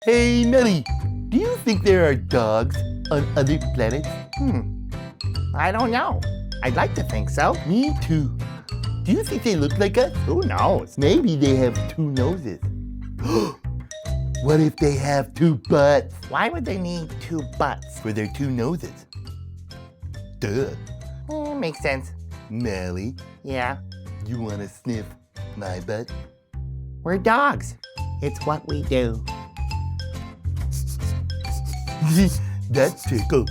Hey, Melly, do you think there are dogs on other planets? I don't know. I'd like to think so. Me too. Do you think they look like us? Who knows? Maybe they have two noses. What if they have two butts Why would they need two butts? for their two noses? Duh. Makes sense. Melly, Yeah, you want to sniff my butt? we're dogs. It's what we do. That tickles.